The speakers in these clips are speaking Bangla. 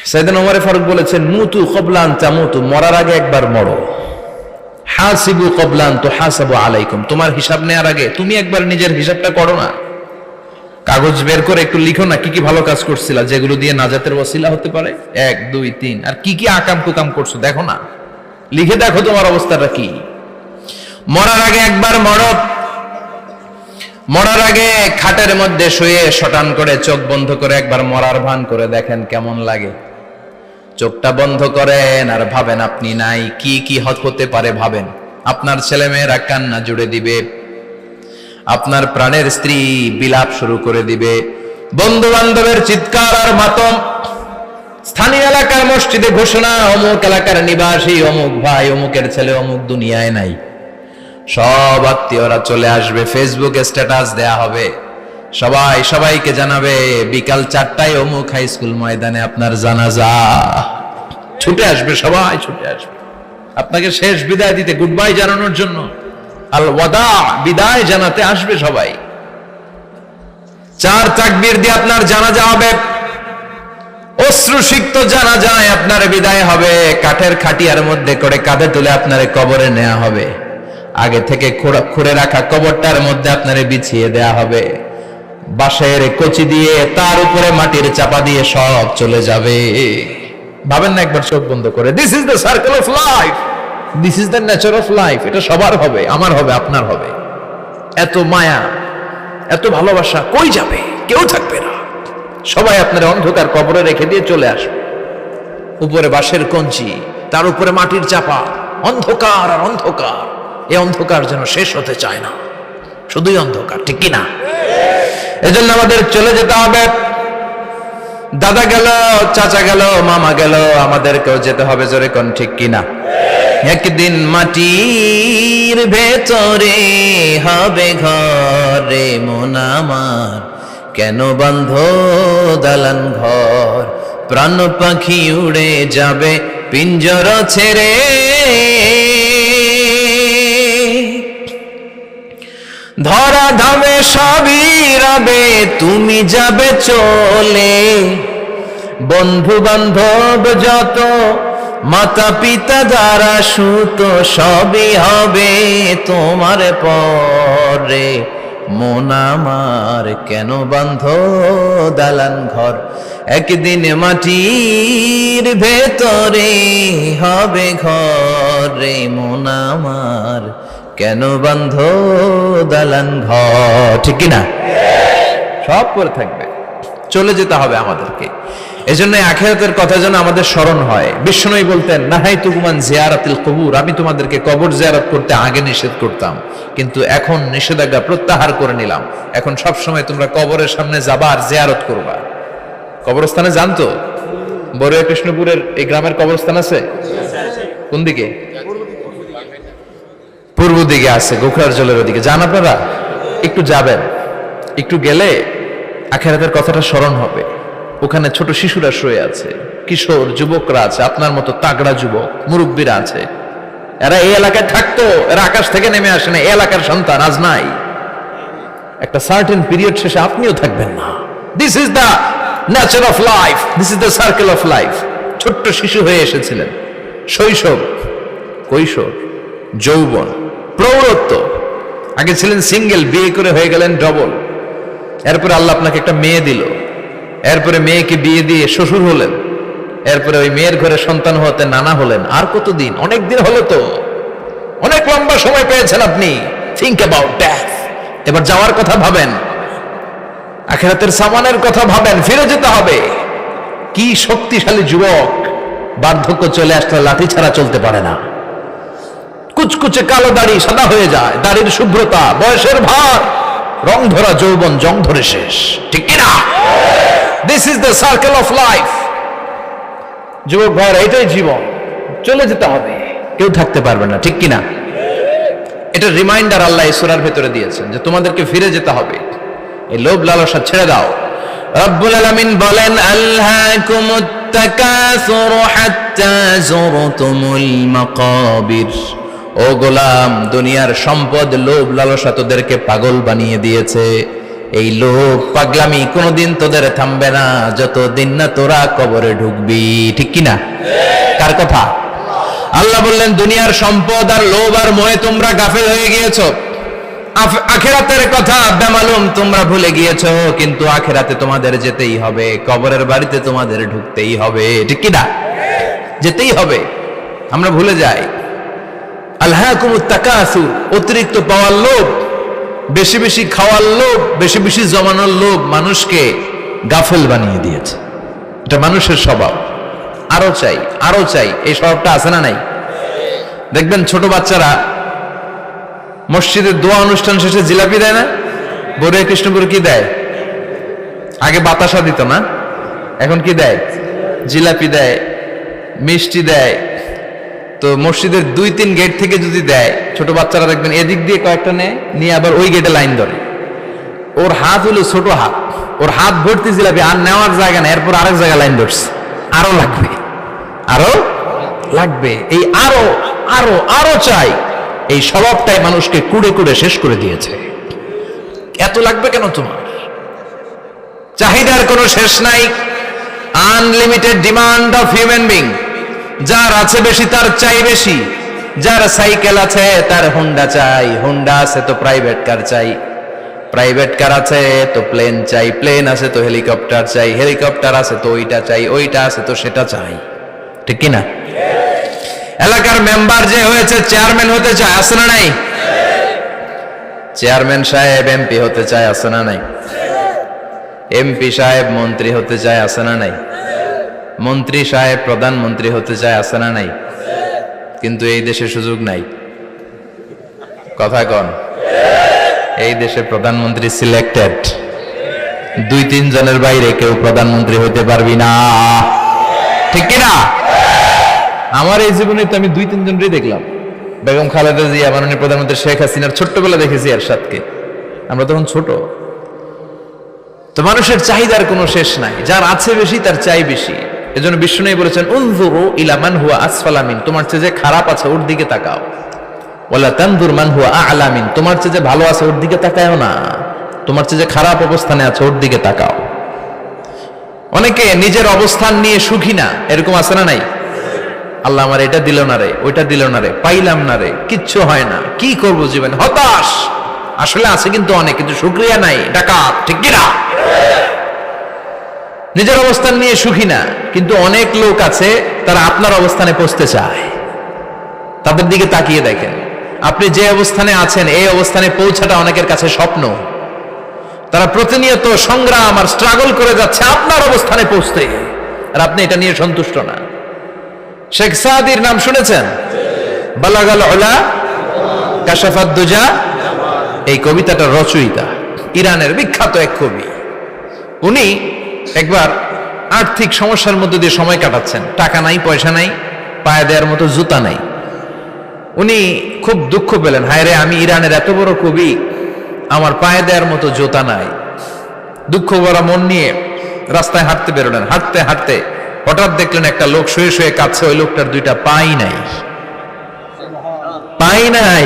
সাইয়েদনা ওমর ফারুক বলেছেন, মুতু ক্বাবলা আন তামুতু, মরার আগে একবার মরো। হাসিবু ক্বাবলা আন তুহাসাবু আলাইকুম, তোমার হিসাব নেওয়ার আগে তুমি একবার নিজের হিসাবটা করো না। কাগজ বের করে একটু লিখো না কি কি ভালো কাজ করছিলা, যেগুলো দিয়ে নাজাতের ওসিলা হতে পারে। 1 2 3, আর কি কি আকাম কুকাম করছো দেখো না, লিখে দেখো তোমার অবস্থাটা কি। মরার আগে একবার মরো। মরার আগে খাটের মধ্যে শুয়ে শটান করে চোখ বন্ধ করে একবার মরার ভান করে দেখেন কেমন লাগে। চোখটা বন্ধ করেন আর ভাবেন আপনি নাই, কি কি হতে পারে ভাবেন। আপনার ছেলেমেয়েরা কান্না জুড়ে দিবে, আপনার প্রাণের স্ত্রী বিলাপ শুরু করে দিবে, বন্ধু বান্ধবের চিৎকার আর মাতম, স্থানীয় এলাকার মসজিদে ঘোষণা, অমুক এলাকার নিবাসী অমুক ভাই অমুকের ছেলে অমুক দুনিয়ায় নাই। সব আত্মীয়রা চলে আসবে, ফেসবুকে স্ট্যাটাস দেয়া হবে, সবাই সবাইকে জানাবে বিকাল 4টায় অমুক হাই স্কুল ময়দানে আপনার জানাজা। ছুটে আসবে, সবাই ছুটে আসবে আপনাকে শেষ বিদায় দিতে, গুড বাই জানানোর জন্য, আল ওয়াদা, বিদায় জানাতে আসবে সবাই। 4 তাকবীর দিয়ে আপনার জানাজা হবে, অশ্রুসিক্ত জানাজায় আপনার বিদায় হবে। কাঠের খাটিয়ার মধ্যে করে কাঁধে তুলে আপনার কবরে নেওয়া হবে, আগে থেকে খুঁড়ে রাখা কবরটার মধ্যে আপনারে বিছিয়ে দেয়া হবে, বাঁশের কচি দিয়ে তার উপরে মাটির চাপা দিয়ে সব চলে যাবে। ভাবেন না একবার চোখ বন্ধ করে, this is the circle of life, this is the nature of life. এটা সবার হবে, আমার হবে, আপনার হবে। এত মায়া, এত ভালোবাসা কই যাবে? কেউ থাকবে না, সবাই আপনার অন্ধকার কবরে রেখে দিয়ে চলে আসবে। উপরে বাঁশের কঞ্চি, তার উপরে মাটির চাপা, অন্ধকার আর অন্ধকার। এই অন্ধকার যেন শেষ হতে চায় না, শুধুই অন্ধকার, ঠিক কিনা? এজন্য আমাদের চলে যেতে হবে। দাদা গেল, চাচা গেল, মামা গেল, আমাদেরকেও যেতে হবে, জোরে কোন ঠিক কিনা? একদিন মাটির ভেতরে হবে ঘরে মন আমার, কেন বন্ধ দালান ঘর, প্রাণ পাখি উড়ে যাবে পিঞ্জর ছেড়ে, ধরা ধামে সবই রবে, তুমি যাবে চলে, বন্ধু বান্ধব যত, মাতা পিতা যারা সুত, সবই হবে তোমার পরে, মন আমার কেন বন্ধ দালান ঘর, একদিন মাটির ভেতরে হবে ঘরে মন আমার, কেন বন্ধ দালান ঘর, ঠিক কিনা? সব করে থাকবে, চলে যেতে হবে আমাদেরকে। এজন্য আখিরাতের কথা যেন আমাদের স্মরণ হয়। বিষ্ণুই বলতেন, নাহাইতুকুমান জিয়ারাতিল কবুর, আমি তোমাদেরকে কবর জিয়ারত করতে আগে নিষেধ করতাম, কিন্তু এখন নিষেধাজ্ঞা প্রত্যাহার করে নিলাম। এখন সব সময় তোমরা কবরের সামনে যাবা আর জিয়ারত করবা। কবরস্থানে জানতো বড়ুয়া কৃষ্ণপুরের এই গ্রামের কবরস্থান আছে কোন দিকে? পূর্ব দিকে আছে, গোখরার জলের ওদিকে। যান আপনারা, একটু যাবেন, একটু গেলে আখিরাতের কথাটা স্মরণ হবে। ওখানে ছোট শিশুরা শুয়ে আছে, কিশোর যুবকরা আছে, আপনার মতো তাগড়া যুবক মুরব্বীরা আছে। এরা এই এলাকায় থাকতো, এরা আকাশ থেকে নেমে আসে না, এই এলাকার সন্তান, আজ নাই। একটা সার্টেন পিরিয়ড শেষে আপনিও থাকবেন না। This is the nature of life, this is the circle of life. ছোট্ট শিশু হয়ে এসেছিলেন, শৈশব, কৈশোর, যৌবন, প্রৌঢ়ত্ব। আগে ছিলেন সিঙ্গেল, বিয়ে করে হয়ে গেলেন ডবল। এরপরে আল্লাহ আপনাকে একটা মেয়ে দিল, এরপরে মেয়েকে বিয়ে দিয়ে শ্বশুর হলেন, এরপরে ওই মেয়ের ঘরে সন্তান হতে নানা হলেন। আর কতদিন? অনেক দিন হলো তো, অনেক লম্বা সময় পেয়েছেন আপনি। Think about death. এবার যাওয়ার কথা ভাবেন, আখিরাতের সামানের কথা ভাবেন, ফিরে যেতে হবে। কি শক্তিশালী যুবক, বার্ধক্য চলে আসলে লাঠি ছাড়া চলতে পারে না। কুচকুচে কালো দাড়ি সাদা হয়ে যায়, দাড়ির শুভ্রতা, বয়সের ভার, রং ধরা যৌবন জং ধরে শেষ, ঠিক কিনা? This is the circle of life. যুবক ভাইরা, এটাই জীবন, চলে যেতে হবে, কেউ থাকতে পারবে না, ঠিক কিনা? এটা রিমাইন্ডার আল্লাহ এই সূরার ভেতরে দিয়েছেন যে তোমাদেরকে ফিরে যেতে হবে, এই লোভ লালসা ছেড়ে দাও। রব্বুল আলামিন বলেন, আলহাকুমুত তাকাসুর হাত্তা যুরতুমুল মাকাবির। ও গোলাম, দুনিয়ার সম্পদ, লোভ লালসা তোদেরকে পাগল বানিয়ে দিয়েছে। এই লোভ পাগলামি কোনোদিন তোদের থামবে না যতদিন না তোরা কবরে ঢুকবি। ঠিক কিনা? কার কথা? আল্লাহ বললেন দুনিয়ার সম্পদ আর লোভ আর মোহে তোমরা গাফেল হয়ে গিয়েছো, আখিরাতের কথা বেমালুম তোমরা ভুলে গিয়েছো। কিন্তু আখিরাতে তোমাদের যেতেই হবে, কবরের বাড়িতে তোমাদের ঢুকতেই হবে। ঠিক কিনা? যেতেই হবে। আমরা ভুলে যাই। আলহাকুমুত তাকাসুর, অতিরিক্ত পাওয়ার লোভ, বেশি বেশি খাওয়ার লোভ, বেশি বেশি জমানোর লোভ মানুষকে গাফেল বানিয়ে দিয়েছে। এটা মানুষের স্বভাব। আরো চাই, আরো চাই, এই স্বভাবটা আছে না নাই? দেখবেন ছোট বাচ্চারা মসজিদের দোয়া অনুষ্ঠান শেষে জিলাপি দেয় না? বড় কৃষ্ণপুর কি দেয়? আগে বাতাসা দিত না, এখন কি দেয়? জিলাপি দেয়, মিষ্টি দেয়। তো মসজিদের 2-3 গেট থেকে যদি দেয়, ছোট বাচ্চারা দেখবেন এদিক দিয়ে কয়েকটা নেয়, নিয়ে আবার ওই গেটে লাইন ধরে। ওর হাত হলো ছোট হাত, ওর হাত ভর্তি জিলাপি, আর নেওয়ার জায়গা না, এরপর আরেক জায়গায় লাইন ধরছে, আরো লাগবে, আরো লাগবে। এই আরো আরো আরো চাই, এই স্বভাবটাই মানুষকে কুড়ে কুড়ে শেষ করে দিয়েছে। এত লাগবে কেন তোমার? চাহিদার কোনো শেষ নাই। Unlimited demand of human being. যার আছে বেশি তার চাই বেশি। যার সাইকেল আছে তার হোন্ডা চাই, হোন্ডা আছে তো প্রাইভেট কার চাই, প্রাইভেট কার আছে তো প্লেন চাই, প্লেন আছে তো হেলিকপ্টার চাই, হেলিকপ্টার আছে তো ওইটা চাই, ওইটা আছে তো সেটা চাই। ঠিক কিনা? এলাকার মেম্বার যে হয়েছে চেয়ারম্যান হতে চায়, আছে না নাই? চেয়ারম্যান সাহেব এমপি হতে চায়, আছে না নাই? এমপি সাহেব মন্ত্রী হতে চায়, আছে না নাই? মন্ত্রী সাহেব প্রধানমন্ত্রী হতে চায়, আছে না নাই? কিন্তু এই দেশে সুযোগ নাই। কথা কন। এই দেশে প্রধানমন্ত্রী সিলেক্টেড। 2-3 জনের বাইরে কেউ প্রধানমন্ত্রী হতে পারবি না। ঠিক কিনা? আমার এই জীবনে তো আমি 2-3 জনই দেখলাম। বেগম খালেদা জিয়া, মাননীয় প্রধানমন্ত্রী শেখ হাসিনার ছোট্টবেলা দেখেছি এরশাদকে, আমরা তখন ছোট। তো মানুষের চাহিদার কোনো শেষ নাই। যার আছে বেশি তার চাই বেশি। এজন্য বিষ্ণু বলেছেন উনজুরু ইলা মান হুয়া আসফালা মিন, তোমার চেয়ে যে খারাপ আছে ওর দিকে তাকাও। ওয়ালা তানজুর মান হুয়া আ'লা মিন, তোমার চেয়ে যে ভালো আছে ওর দিকে তাকাও না, তোমার চেয়ে যে খারাপ অবস্থানে আছে ওর দিকে তাকাও। অনেকে নিজের অবস্থান নিয়ে সুখী না, এরকম আছে না নাই? আল্লাহ আমার এটা দিল না রে, ওইটা দিল না রে, পাইলাম না রে, কিচ্ছু হয় না, কি করব জীবন, হতাশ। আসলে আছে কিন্তু অনেক, কিন্তু শুকরিয়া নাই, ডাকাত। ঠিক কিনা? নিজের অবস্থান নিয়ে সুখী না, কিন্তু অনেক লোক আছে তারা আপনার অবস্থানে পৌঁছতে চায়। তাদের দিকে তাকিয়ে দেখেন, আপনি যে অবস্থানে আছেন এই অবস্থানে পৌঁছাটা অনেকের কাছে স্বপ্ন। তারা প্রতিনিয়ত সংগ্রাম আর স্ট্রাগল করে যাচ্ছে আপনার অবস্থানে পৌঁছতে, আর আপনি এটা নিয়ে সন্তুষ্ট না। শেখ সাদির নাম শুনেছেন? বালাগাল উলা কাশাফাত দুজা, এই কবিতাটার রচয়িতা ইরানের বিখ্যাত এক কবি। উনি একবার আর্থিক সমস্যার মধ্যে দিয়ে সময় কাটাচ্ছেন, টাকা নাই, পয়সা নাই, পায়ে দেওয়ার মতো জুতা নাই। উনি খুব দুঃখ পেলেন, হায় রে, আমি ইরানের এত বড় কবি, আমার পায়ে দেওয়ার মতো জুতা নাই। দুঃখ ভরা মন নিয়ে রাস্তায় হাঁটতে বেরোলেন। হাঁটতে হাঁটতে হঠাৎ দেখলেন একটা লোক শুয়ে শুয়ে কাঁদছে, ওই লোকটার 2টা পাই নাই, পাই নাই।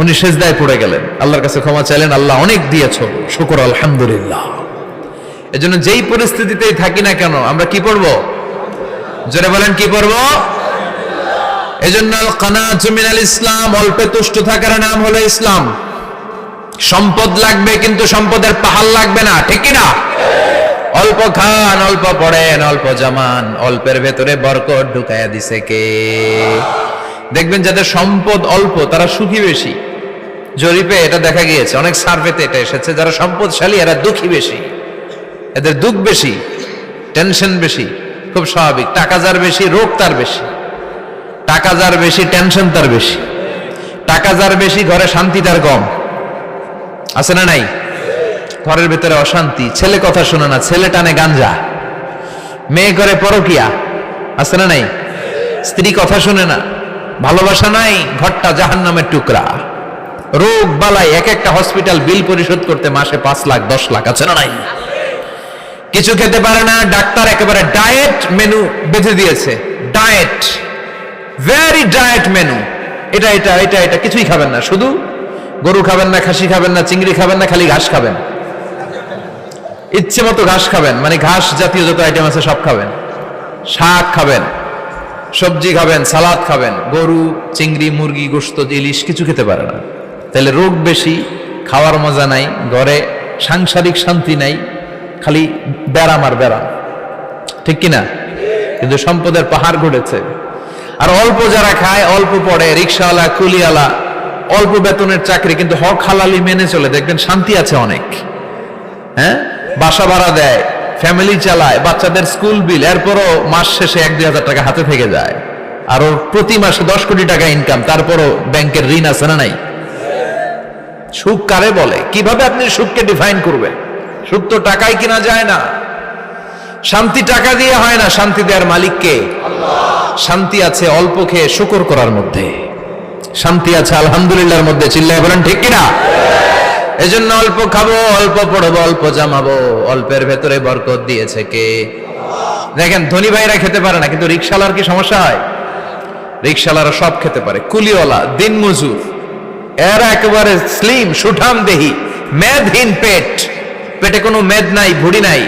উনি সেজদায় পড়ে গেলেন, আল্লাহর কাছে ক্ষমা চাইলেন, আল্লাহ অনেক দিয়েছো, শুকর আলহামদুলিল্লাহ। এজন্য যেই পরিস্থিতিতেই থাকি না কেন আমরা কি পড়ব? জোরে বলেন, কি পড়ব? এজন্য আল কানাতু মিনাল ইসলাম, অল্পে তুষ্ট থাকার নাম হলো ইসলাম। সম্পদ লাগবে কিন্তু সম্পদের পাহাড় লাগবে না। ঠিক কিনা? অল্প খান, অল্প পড়েন, অল্প জামান, অল্পের ভেতরে বরকত ঢুকাইয়া দিছে কে? দেখবেন যাদের সম্পদ অল্প তারা সুখী বেশি। জরিপে এটা দেখা গিয়েছে, অনেক সার্ভেতে এটা এসেছে, যারা সম্পদশালী এরা দুঃখী বেশি, এদের দুঃখ বেশি, টেনশন বেশি। খুব স্বাভাবিক, টাকা যার বেশি রোগ তার বেশি, টাকা যার বেশি টেনশন তার বেশি, টাকা যার বেশি ঘরে শান্তি তার কম। আছে না নাই? ঘরের ভেতরে অশান্তি, ছেলে কথা শোনে না, ছেলে টানে গাঞ্জা, মেয়ে করে পরকিয়া। আছে না নাই? স্ত্রী কথা শোনে না, ভালোবাসা নাই, ঘরটা জাহান্নামের টুকরা। রোগ বালাই, এক একটা হসপিটাল বিল পরিশোধ করতে মাসে 5 লাখ 10 লাখ। আছে না নাই? কিছু খেতে পারে না, ডাক্তার একেবারে ডায়েট মেনু বেঁধে দিয়েছে। ডায়েট, ভেরি ডায়েট মেনু, এটা এটা এটা এটা কিছুই খাবেন না, শুধু গরু খাবেন না, খাসি খাবেন না, চিংড়ি খাবেন না, খালি ঘাস খাবেন। ইচ্ছে মতো ঘাস খাবেন, মানে ঘাস জাতীয় যত আইটেম আছে সব খাবেন, শাক খাবেন, সবজি খাবেন, সালাদ খাবেন, গরু, চিংড়ি, মুরগি, গোশত, ইলিশ কিছু খেতে পারে না। তাহলে রোগ বেশি, খাওয়ার মজা নাই, ঘরে সাংসারিক শান্তি নাই, খালি ব্যারাম আর ব্যারাম, ঠিক কিনা? কিন্তু সম্পদের পাহাড় ঘটেছে। আর অল্প যারা খায়, অল্প পড়ে, রিক্সাওয়ালা, কুলিওয়ালা, অল্প বেতনের চাকরি, কিন্তু হক হালালি মেনে চলে, দেখবেন শান্তি আছে অনেক। হ্যাঁ, বাসা ভাড়া দেয়, ফ্যামিলি চালায়, বাচ্চাদের স্কুল বিল, এরপরও মাস শেষে 1-2 হাজার টাকা হাতে থেকে যায়। আর ওর প্রতি মাসে 10 কোটি টাকা ইনকাম, তারপরও ব্যাংকের ঋণ আছে না নাই? সুখ কারে বলে? কিভাবে আপনি সুখকে ডিফাইন করবেন? সুখ তো টাকায় কিনা যায় না, শান্তি টাকা দিয়ে হয় না, শান্তি দেওয়ার মালিক কে? শান্তি আছে অল্প খেয়ে শুকর করার মধ্যে, শান্তি আছে আলহামদুলিল্লাহর মধ্যে। চিল্লায় বলেন ঠিক কিনা? এজন্য অল্প খাবো, অল্প পড়বো, অল্প জামাবো, অল্পের ভেতরে বরকত দিয়েছে কে? দেখেন ধনী ভাইরা খেতে পারে না, কিন্তু রিক্সাওয়ালার কি সমস্যা হয়? রিক্সাওয়ালারা সব খেতে পারে, কুলিওয়ালা, দিন মজুর, এরা একেবারে স্লিম সুঠাম দেহি, মেদহীন পেট, পেটে কোনো মেদ নাই, ভুড়ি নাই।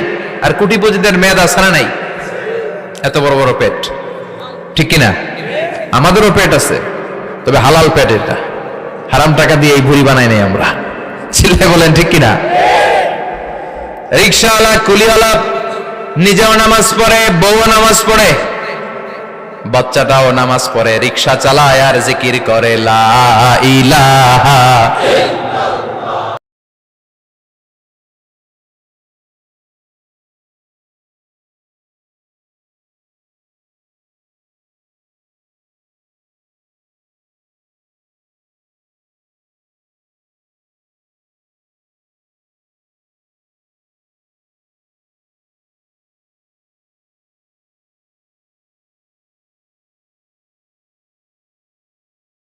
আর কোটিপতিদের মেদ আছে না নাই? এত বড় বড় পেট, ঠিক কিনা? আমাদেরও পেট আছে, তবে হালাল পেট, এটা হারাম টাকা দিয়ে এই ভুড়ি বানাই নাই আমরা। ছেলে বলেন ঠিক কিনা? রিক্সাওয়ালা, কুলিওয়ালা নিজেও নামাজ পড়ে, বউও নামাজ পড়ে, বাচ্চাটাও নামাজ পড়ে, রিক্সা চালায় আর জিকির করে লা ইলাহা